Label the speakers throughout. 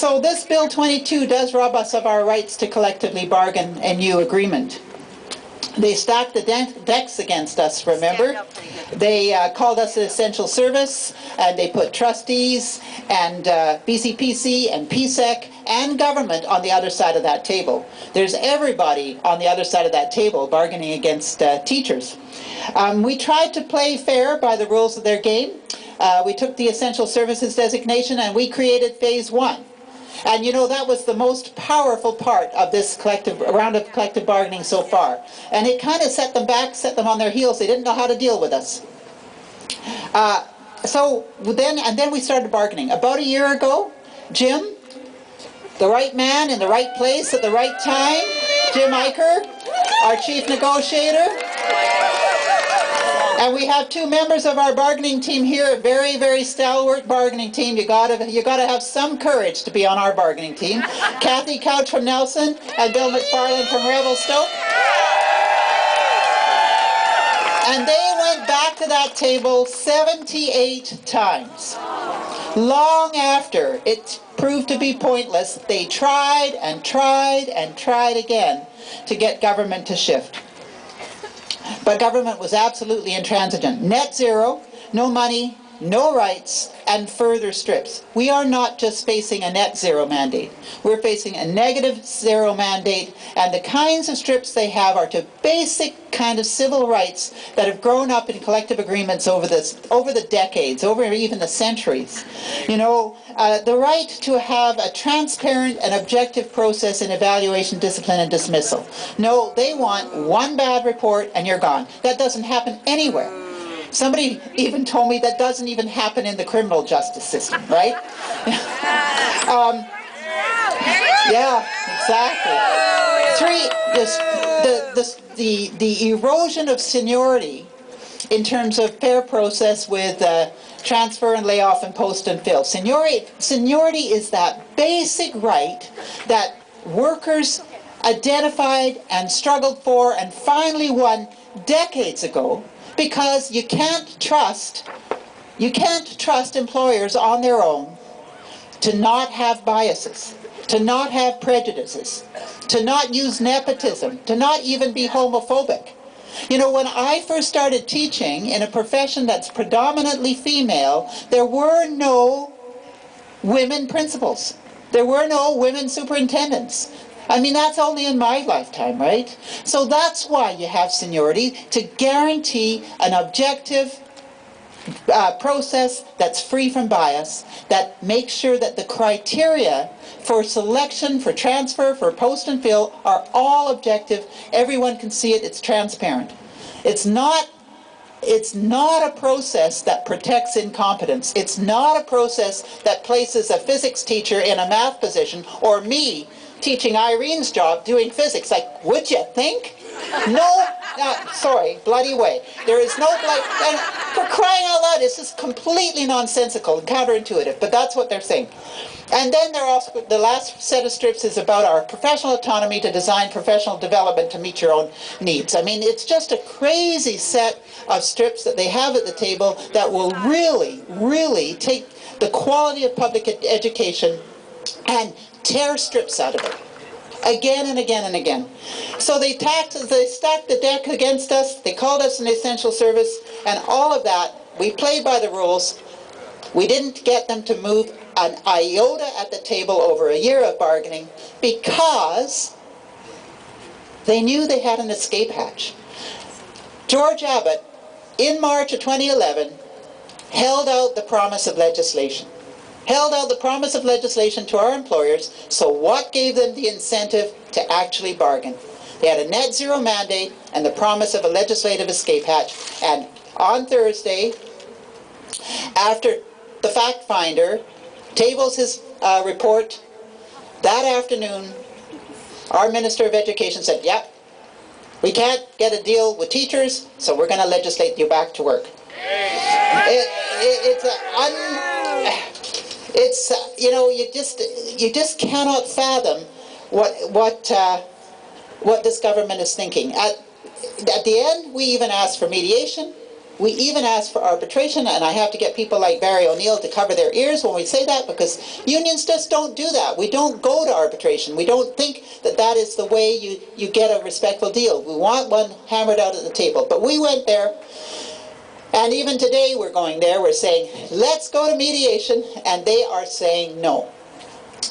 Speaker 1: So this Bill 22 does rob us of our rights to collectively bargain a new agreement. They stacked the decks against us, remember? They called us an essential service, and they put trustees and BCPC and PSEC and government on the other side of that table. There's everybody on the other side of that table bargaining against teachers. We tried to play fair by the rules of their game. We took the essential services designation and we created phase 1. And you know, that was the most powerful part of this round of collective bargaining so far. And it kind of set them back, set them on their heels. They didn't know how to deal with us. Then we started bargaining. About a year ago, Jim, the right man in the right place at the right time, Jim Eicher, our chief negotiator. And we have 2 members of our bargaining team here, a very, very stalwart bargaining team. You gotta have some courage to be on our bargaining team. Kathy Couch from Nelson and Bill McFarland from Revelstoke. And they went back to that table 78 times. Long after it proved to be pointless, they tried and tried and tried again to get government to shift. But government was absolutely intransigent. Net zero, no money, no rights, and further strips. We are not just facing a net zero mandate. We're facing a negative zero mandate, and the kinds of strips they have are to basic kind of civil rights that have grown up in collective agreements over the decades, over even the centuries. You know, the right to have a transparent and objective process in evaluation, discipline, and dismissal. No, they want one bad report and you're gone. That doesn't happen anywhere. Somebody even told me that doesn't even happen in the criminal justice system, right? Yeah, exactly. The erosion of seniority in terms of fair process with transfer and layoff and post and fill. Seniority is that basic right that workers identified and struggled for and finally won decades ago, because you can't trust employers on their own to not have biases, to not have prejudices, to not use nepotism, to not even be homophobic. You know, when I first started teaching in a profession that's predominantly female, there were no women principals. There were no women superintendents. I mean, that's only in my lifetime, right? So that's why you have seniority, to guarantee an objective process that's free from bias, that makes sure that the criteria for selection, for transfer, for post and fill are all objective. Everyone can see it. It's transparent. It's not a process that protects incompetence. It's not a process that places a physics teacher in a math position, or me teaching Irene's job doing physics. Like, would you think? No, sorry, bloody way. There is no blood, and for crying out loud, it's just completely nonsensical and counterintuitive, but that's what they're saying. And then they're also, the last set of strips is about our professional autonomy to design professional development to meet your own needs. I mean, it's just a crazy set of strips that they have at the table that will really, really take the quality of public education and tear strips out of it. Again and again and again. So they stacked the deck against us, they called us an essential service, and all of that, we played by the rules. We didn't get them to move an iota at the table over a year of bargaining because they knew they had an escape hatch. George Abbott, in March of 2011, held out the promise of legislation. Held out the promise of legislation to our employers, so what gave them the incentive to actually bargain? They had a net zero mandate and the promise of a legislative escape hatch, and on Thursday, after the fact finder tables his report, that afternoon, our Minister of Education said, yep, we can't get a deal with teachers, so we're going to legislate you back to work. You know, you just cannot fathom what this government is thinking. At the end, we even asked for mediation. We even ask for arbitration, and I have to get people like Barry O'Neill to cover their ears when we say that, because unions just don't do that. We don't go to arbitration. We don't think that that is the way you get a respectful deal. We want one hammered out at the table. But we went there, and even today we're going there. We're saying, let's go to mediation, and they are saying no.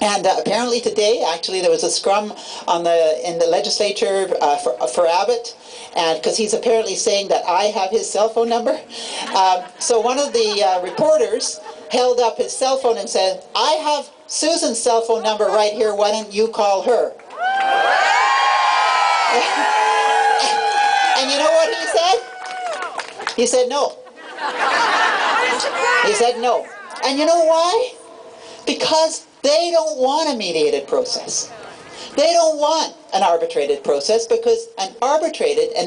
Speaker 1: And apparently today, actually, there was a scrum in the legislature for Abbott, and because he's apparently saying that I have his cell phone number. So one of the reporters held up his cell phone and said, I have Susan's cell phone number right here, why don't you call her? And you know what he said? He said no. He said no. And you know why? Because they don't want a mediated process. They don't want an arbitrated process, because an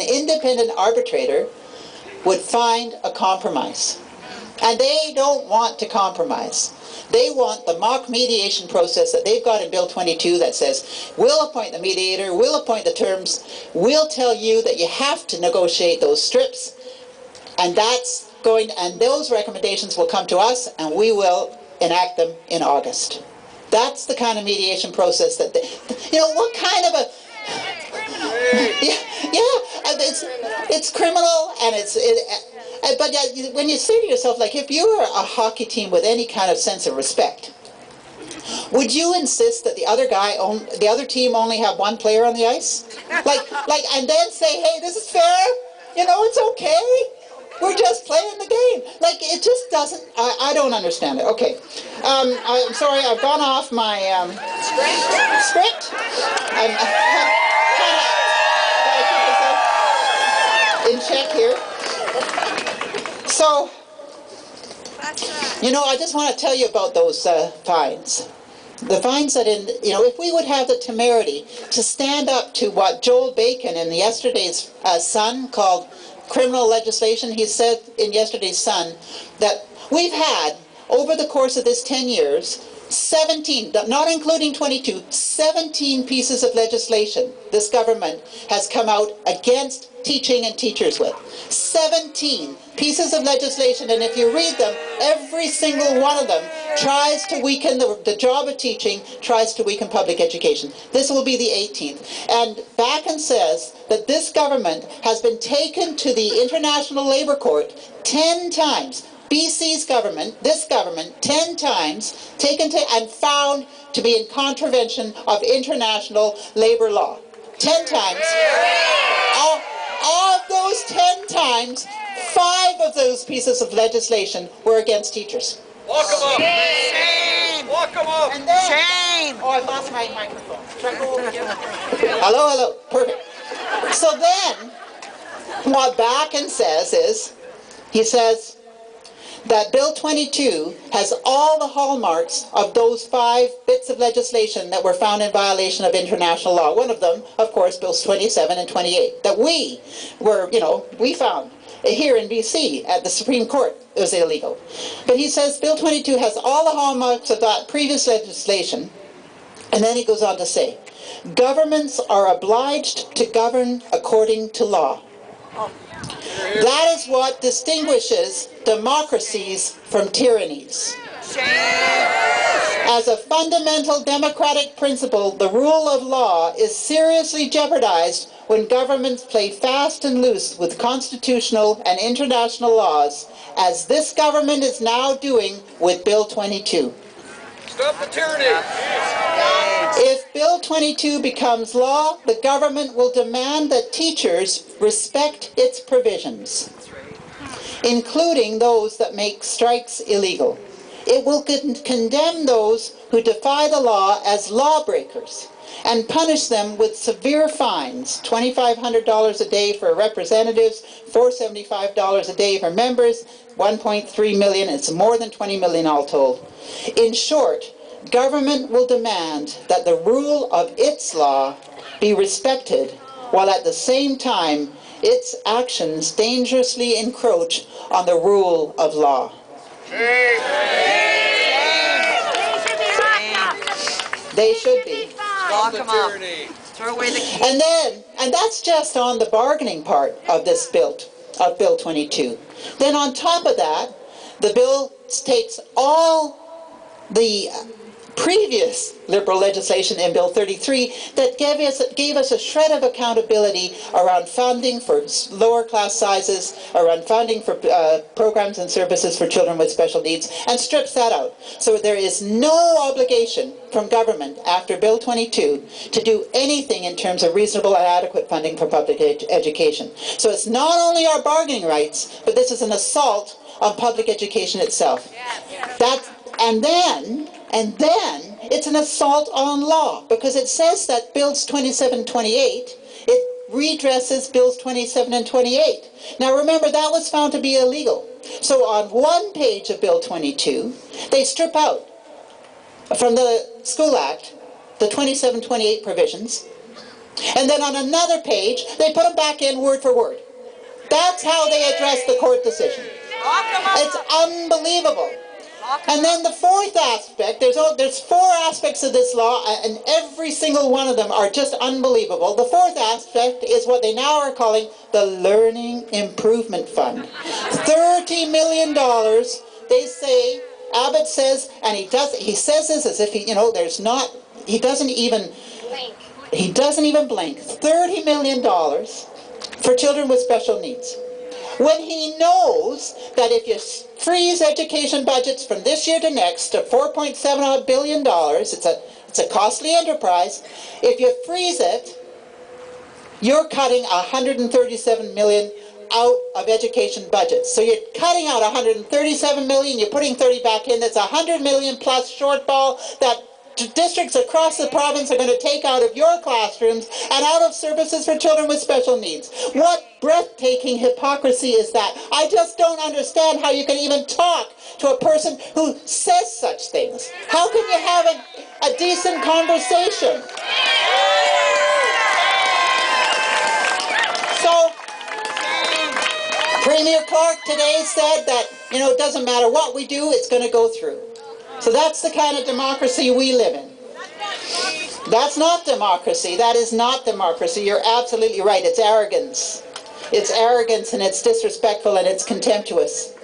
Speaker 1: independent arbitrator would find a compromise. And they don't want to compromise. They want the mock mediation process that they've got in Bill 22 that says, we'll appoint the mediator, we'll appoint the terms, we'll tell you that you have to negotiate those strips, and those recommendations will come to us, and we will enact them in August. That's the kind of mediation process that what kind of a... it's criminal, and but when you say to yourself, like, if you were a hockey team with any kind of sense of respect, would you insist that the other team only have one player on the ice? And then say, hey, this is fair, it's okay. We're just playing the game. Like, it just doesn't... I don't understand it. Okay. I'm sorry, I've gone off my script. I'm kind of in check here. So, I just want to tell you about those fines. The fines that if we would have the temerity to stand up to what Joel Bacon in yesterday's Sun called criminal legislation. He said in yesterday's Sun that we've had, over the course of this 10 years, 17, not including 22, 17 pieces of legislation this government has come out against teaching and teachers with. 17 pieces of legislation, and if you read them, every single one of them tries to weaken the job of teaching, tries to weaken public education. This will be the 18th. And Backen says that this government has been taken to the International Labour Court 10 times. BC's government, this government, 10 times, and found to be in contravention of international labour law. 10 times. Of those 10 times, 5 of those pieces of legislation were against teachers.
Speaker 2: Lock them up!
Speaker 3: Shame!
Speaker 2: Lock them up!
Speaker 1: And then,
Speaker 3: Shame!
Speaker 1: oh, I lost my microphone. Should I go over here? Hello, perfect. So then, what Backen says is, he says that Bill 22 has all the hallmarks of those 5 bits of legislation that were found in violation of international law. One of them, of course, Bills 27 and 28, that we found here in BC at the Supreme Court was illegal. But he says Bill 22 has all the hallmarks of that previous legislation, and then he goes on to say, governments are obliged to govern according to law. That is what distinguishes democracies from tyrannies. As a fundamental democratic principle, the rule of law is seriously jeopardized when governments play fast and loose with constitutional and international laws, as this government is now doing with Bill 22.
Speaker 2: Stop the tyranny!
Speaker 1: If Bill 22 becomes law, the government will demand that teachers respect its provisions, including those that make strikes illegal. It will condemn those who defy the law as lawbreakers and punish them with severe fines, $2,500 a day for representatives, $475 a day for members, $1.3 million, it's more than $20 million all told. In short, government will demand that the rule of its law be respected, while at the same time its actions dangerously encroach on the rule of law. They should be.
Speaker 3: Lock them up. Throw away the key.
Speaker 1: And that's just on the bargaining part of this bill. of Bill 22. Then on top of that, the bill takes all the previous Liberal legislation in Bill 33 that gave us a shred of accountability around funding for lower class sizes, around funding for programs and services for children with special needs, and strips that out. So there is no obligation from government after Bill 22 to do anything in terms of reasonable and adequate funding for public education. So it's not only our bargaining rights, but this is an assault on public education itself. And then it's an assault on law, because it says that Bills 27 and 28, it redresses Bills 27 and 28. Now remember, that was found to be illegal. So on one page of Bill 22, they strip out from the School Act the 27-28 provisions, and then on another page, they put them back in word for word. That's how they address the court decision. It's unbelievable. And then the fourth aspect, there's four aspects of this law, and every single one of them are just unbelievable. The fourth aspect is what they now are calling the Learning Improvement Fund. $30 million, they say, Abbott says, and he says this as if he doesn't even blink. $30 million for children with special needs. When he knows that if you freeze education budgets from this year to next to $4.7 billion, it's a costly enterprise, if you freeze it, you're cutting $137 million out of education budgets. So you're cutting out $137 million, you're putting 30 back in, that's $100 million plus shortfall that districts across the province are going to take out of your classrooms and out of services for children with special needs. What breathtaking hypocrisy is that? I just don't understand how you can even talk to a person who says such things. How can you have a decent conversation? So, Premier Clark today said that, it doesn't matter what we do, it's going to go through. So that's the kind of democracy we live in. That's not democracy. That is not democracy. You're absolutely right. It's arrogance. It's arrogance, and it's disrespectful, and it's contemptuous.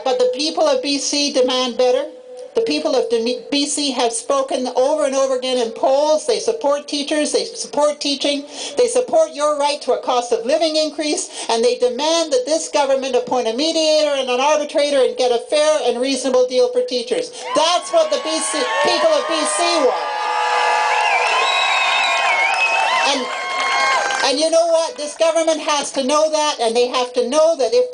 Speaker 1: But the people of BC demand better. The people of BC have spoken over and over again in polls. They support teachers, they support teaching, they support your right to a cost of living increase, and they demand that this government appoint a mediator and an arbitrator and get a fair and reasonable deal for teachers. That's what the people of BC want. And you know what? This government has to know that, and they have to know that if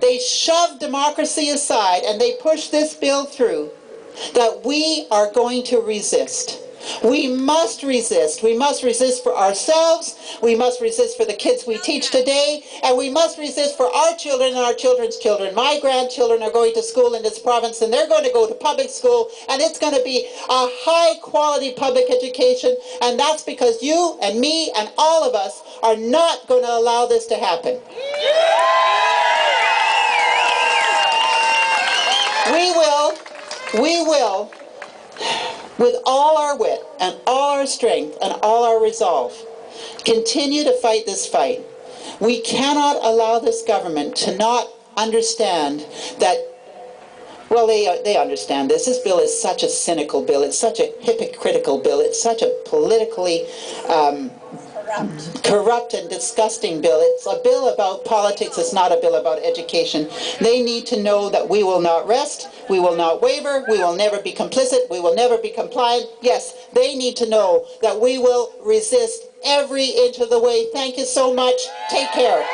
Speaker 1: they shove democracy aside and they push this bill through, that we are going to resist. We must resist. We must resist for ourselves, we must resist for the kids we teach today, and we must resist for our children and our children's children. My grandchildren are going to school in this province, and they're going to go to public school, and it's going to be a high-quality public education, and that's because you and me and all of us are not going to allow this to happen. We will, with all our wit and all our strength and all our resolve, continue to fight this fight. We cannot allow this government to not understand that, well, they understand this. This bill is such a cynical bill. It's such a hypocritical bill. It's such a politically corrupt and disgusting bill. It's a bill about politics. It's not a bill about education. They need to know that we will not rest. We will not waver. We will never be complicit. We will never be compliant. Yes, they need to know that we will resist every inch of the way. Thank you so much. Take care.